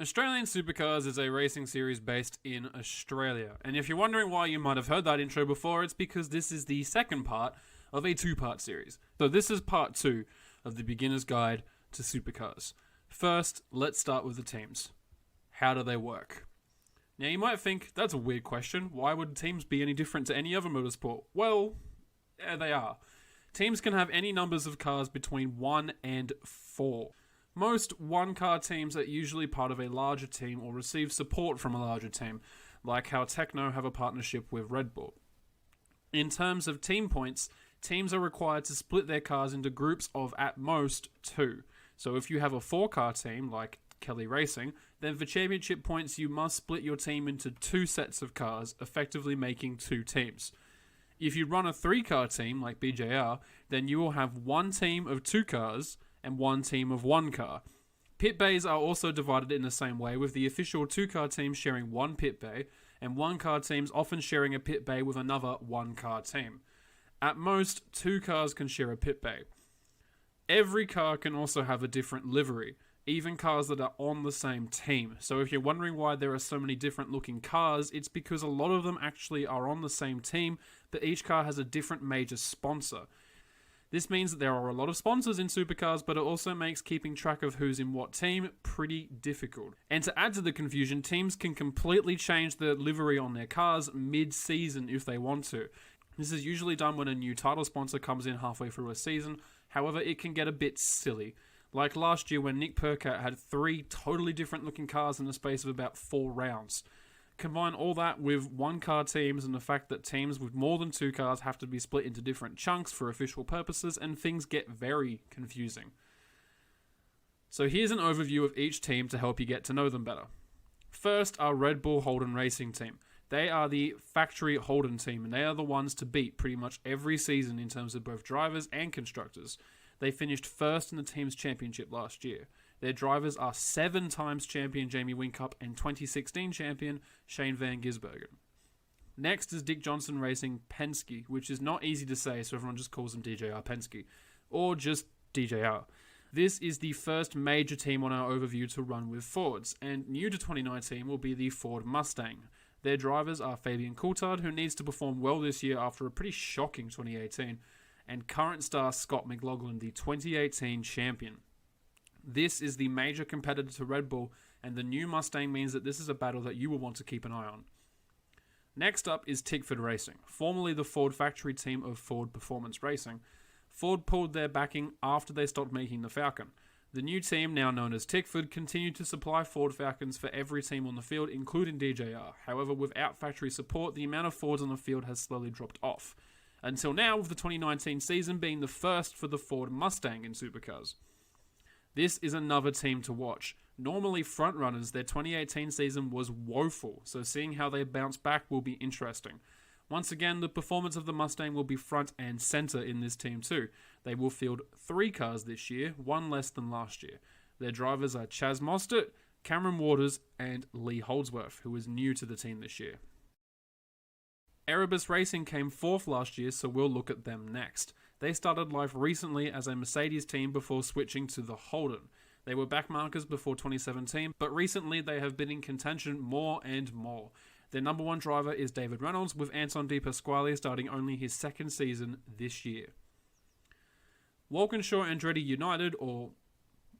Australian Supercars is a racing series based in Australia. And if you're wondering why you might have heard that intro before, it's because this is the second part of a two-part series. So this is part 2 of the beginner's guide to Supercars. First, let's start with the teams. How do they work? Now you might think, that's a weird question. Why would teams be any different to any other motorsport? Well, yeah, they are. Teams can have any numbers of cars between 1 and 4. Most one-car teams are usually part of a larger team or receive support from a larger team, like how Tekno have a partnership with Red Bull. In terms of team points, teams are required to split their cars into groups of at most 2. So if you have a 4-car team, like Kelly Racing, then for championship points you must split your team into 2 sets of cars, effectively making 2 teams. If you run a 3-car team, like BJR, then you will have 1 team of 2 cars, and 1 team of 1 car. Pit bays are also divided in the same way, with the official 2-car team sharing 1 pit bay, and 1-car teams often sharing a pit bay with another 1-car team. At most, 2 cars can share a pit bay. Every car can also have a different livery, even cars that are on the same team. So if you're wondering why there are so many different looking cars, it's because a lot of them actually are on the same team, but each car has a different major sponsor. This means that there are a lot of sponsors in Supercars, but it also makes keeping track of who's in what team pretty difficult. And to add to the confusion, teams can completely change the livery on their cars mid-season if they want to. This is usually done when a new title sponsor comes in halfway through a season. However, it can get a bit silly. Like last year when Nick Percat had 3 totally different looking cars in the space of about 4 rounds. Combine all that with 1-car teams and the fact that teams with more than 2 cars have to be split into different chunks for official purposes, and things get very confusing. So here's an overview of each team to help you get to know them better. First, our Red Bull Holden Racing team. They are the factory Holden team, and they are the ones to beat pretty much every season in terms of both drivers and constructors. They finished first in the team's championship last year. Their drivers are 7 times champion Jamie Whincup and 2016 champion Shane Van Gisbergen. Next is Dick Johnson Racing Penske, which is not easy to say, so everyone just calls them DJR Penske, or just DJR. This is the first major team on our overview to run with Fords, and new to 2019 will be the Ford Mustang. Their drivers are Fabian Coulthard, who needs to perform well this year after a pretty shocking 2018, and current star Scott McLaughlin, the 2018 champion. This is the major competitor to Red Bull, and the new Mustang means that this is a battle that you will want to keep an eye on. Next up is Tickford Racing, formerly the Ford factory team of Ford Performance Racing. Ford pulled their backing after they stopped making the Falcon. The new team, now known as Tickford, continued to supply Ford Falcons for every team on the field, including DJR. However, without factory support, the amount of Fords on the field has slowly dropped off. Until now, with the 2019 season being the first for the Ford Mustang in Supercars. This is another team to watch. Normally frontrunners, their 2018 season was woeful, so seeing how they bounce back will be interesting. Once again, the performance of the Mustang will be front and center in this team too. They will field 3 cars this year, 1 less than last year. Their drivers are Chaz Mostert, Cameron Waters, and Lee Holdsworth, who is new to the team this year. Erebus Racing came 4th last year, so we'll look at them next. They started life recently as a Mercedes team before switching to the Holden. They were backmarkers before 2017, but recently they have been in contention more and more. Their number 1 driver is David Reynolds, with Anton De Pasquale starting only his 2nd season this year. Walkinshaw Andretti United, or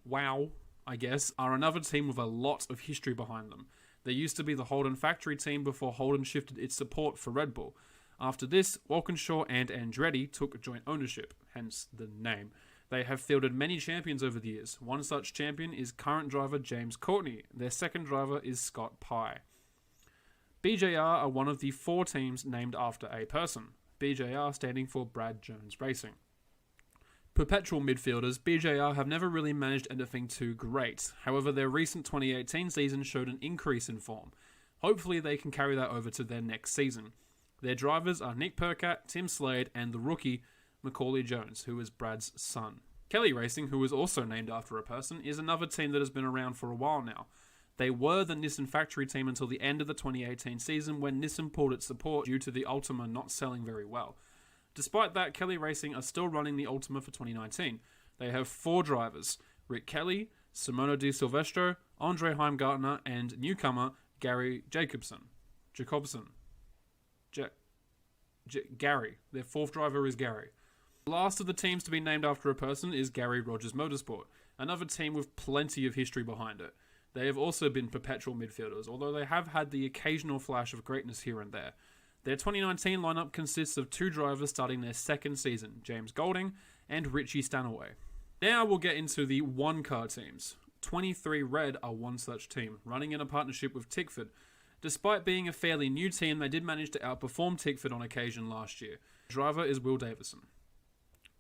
WOW, I guess, are another team with a lot of history behind them. They used to be the Holden factory team before Holden shifted its support for Red Bull. After this, Walkinshaw and Andretti took joint ownership, hence the name. They have fielded many champions over the years. One such champion is current driver James Courtney. Their 2nd driver is Scott Pye. BJR are one of the 4 teams named after a person, BJR standing for Brad Jones Racing. Perpetual midfielders, BJR have never really managed anything too great. However, their recent 2018 season showed an increase in form. Hopefully they can carry that over to their next season. Their drivers are Nick Percat, Tim Slade, and the rookie Macaulay Jones, who is Brad's son. Kelly Racing, who is also named after a person, is another team that has been around for a while now. They were the Nissan factory team until the end of the 2018 season, when Nissan pulled its support due to the Ultima not selling very well. Despite that, Kelly Racing are still running the Ultima for 2019. They have 4 drivers: Rick Kelly, Simona Di Silvestro, Andre Heimgartner, and newcomer Gary Jacobson. Gary. Their fourth driver is Gary. The last of the teams to be named after a person is Gary Rogers Motorsport, another team with plenty of history behind it. They have also been perpetual midfielders, although they have had the occasional flash of greatness here and there. Their 2019 lineup consists of two drivers starting their second season, James Golding and Richie Stanaway. Now we'll get into the one-car teams. 23 Red are one such team, running in a partnership with Tickford. Despite being a fairly new team, they did manage to outperform Tickford on occasion last year. The driver is Will Davison.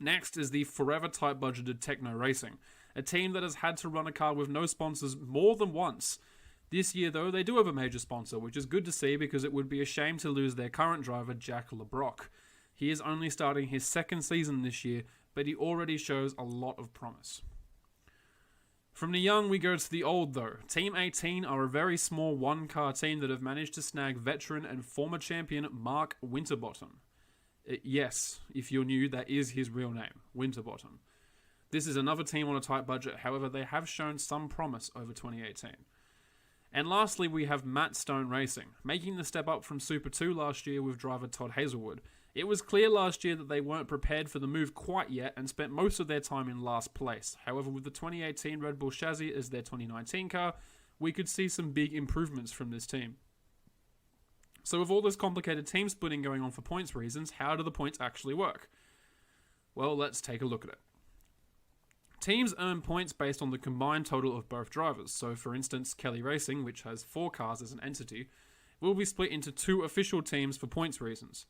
Next is the forever tight budgeted Techno Racing, a team that has had to run a car with no sponsors more than once. This year though, they do have a major sponsor, which is good to see because it would be a shame to lose their current driver, Jack LeBrock. He is only starting his second season this year, but he already shows a lot of promise. From the young, we go to the old though. Team 18 are a very small one-car team that have managed to snag veteran and former champion Mark Winterbottom. Yes, if you're new, that is his real name, Winterbottom. This is another team on a tight budget, however they have shown some promise over 2018. And lastly, we have Matt Stone Racing, making the step up from Super 2 last year with driver Todd Hazelwood. It was clear last year that they weren't prepared for the move quite yet and spent most of their time in last place. However, with the 2018 Red Bull chassis as their 2019 car, we could see some big improvements from this team. So with all this complicated team splitting going on for points reasons, how do the points actually work? Well, let's take a look at it. Teams earn points based on the combined total of both drivers. So for instance, Kelly Racing, which has 4 cars as an entity, will be split into 2 official teams for points reasons.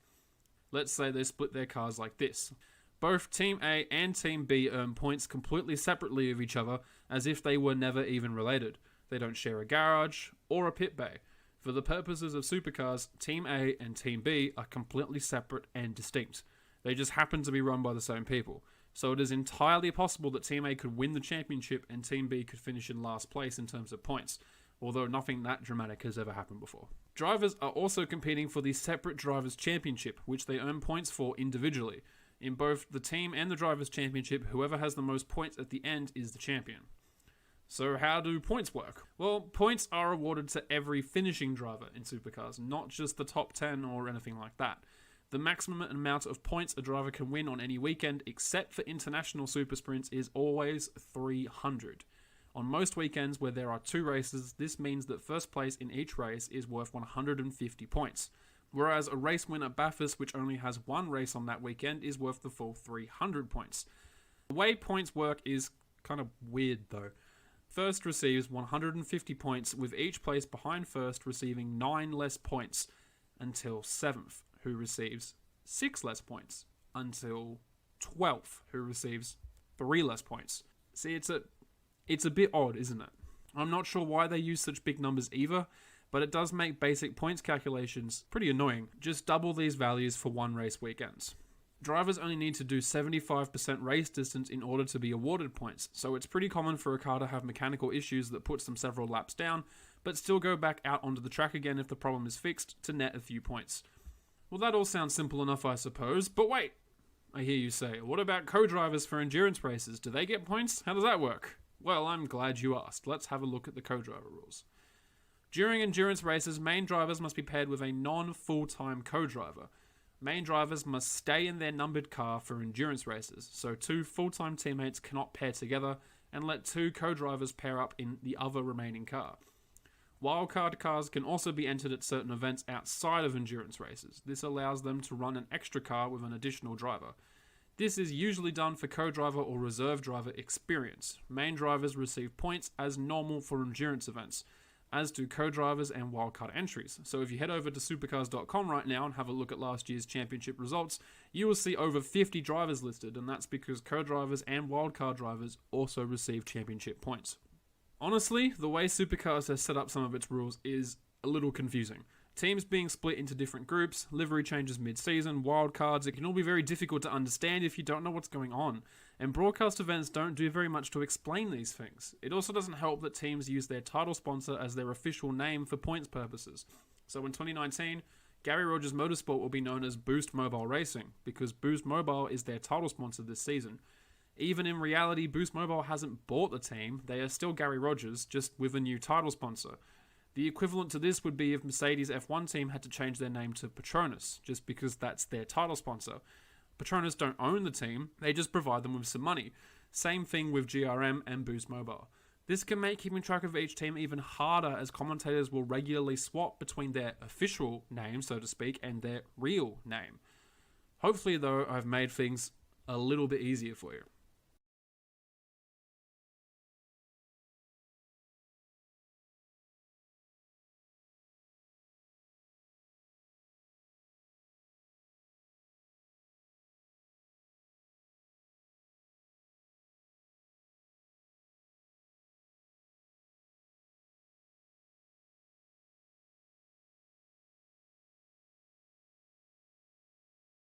Let's say they split their cars like this. Both Team A and Team B earn points completely separately of each other, as if they were never even related. They don't share a garage or a pit bay. For the purposes of Supercars, Team A and Team B are completely separate and distinct. They just happen to be run by the same people. So it is entirely possible that Team A could win the championship and Team B could finish in last place in terms of points, although nothing that dramatic has ever happened before. Drivers are also competing for the separate Drivers' Championship, which they earn points for individually. In both the team and the Drivers' Championship, whoever has the most points at the end is the champion. So how do points work? Well, points are awarded to every finishing driver in Supercars, not just the top 10 or anything like that. The maximum amount of points a driver can win on any weekend, except for international super sprints, is always 300. On most weekends where there are 2 races, this means that first place in each race is worth 150 points, whereas a race win at Bathurst, which only has 1 race on that weekend, is worth the full 300 points. The way points work is kind of weird though. First receives 150 points, with each place behind first receiving 9 less points until 7th, who receives 6 less points, until 12th, who receives 3 less points. See, it's a bit odd, isn't it? I'm not sure why they use such big numbers either, but it does make basic points calculations pretty annoying. Just double these values for 1 race weekends. Drivers only need to do 75% race distance in order to be awarded points, so it's pretty common for a car to have mechanical issues that puts them several laps down, but still go back out onto the track again if the problem is fixed to net a few points. Well, that all sounds simple enough, I suppose, but wait! I hear you say, what about co-drivers for endurance races? Do they get points? How does that work? Well, I'm glad you asked. Let's have a look at the co-driver rules. During endurance races, main drivers must be paired with a non-full-time co-driver. Main drivers must stay in their numbered car for endurance races, so 2 full-time teammates cannot pair together, and let 2 co-drivers pair up in the other remaining car. Wildcard cars can also be entered at certain events outside of endurance races. This allows them to run an extra car with an additional driver. This is usually done for co-driver or reserve driver experience. Main drivers receive points as normal for endurance events, as do co-drivers and wildcard entries. So if you head over to supercars.com right now and have a look at last year's championship results, you will see over 50 drivers listed, and that's because co-drivers and wildcard drivers also receive championship points. Honestly, the way Supercars has set up some of its rules is a little confusing. Teams being split into different groups, livery changes mid-season, wildcards, it can all be very difficult to understand if you don't know what's going on, and broadcast events don't do very much to explain these things. It also doesn't help that teams use their title sponsor as their official name for points purposes. So in 2019, Gary Rogers Motorsport will be known as Boost Mobile Racing, because Boost Mobile is their title sponsor this season. Even in reality, Boost Mobile hasn't bought the team. They are still Gary Rogers, just with a new title sponsor. The equivalent to this would be if Mercedes F1 team had to change their name to Petronas, just because that's their title sponsor. Petronas don't own the team, they just provide them with some money. Same thing with GRM and Boost Mobile. This can make keeping track of each team even harder, as commentators will regularly swap between their official name, so to speak, and their real name. Hopefully, though, I've made things a little bit easier for you.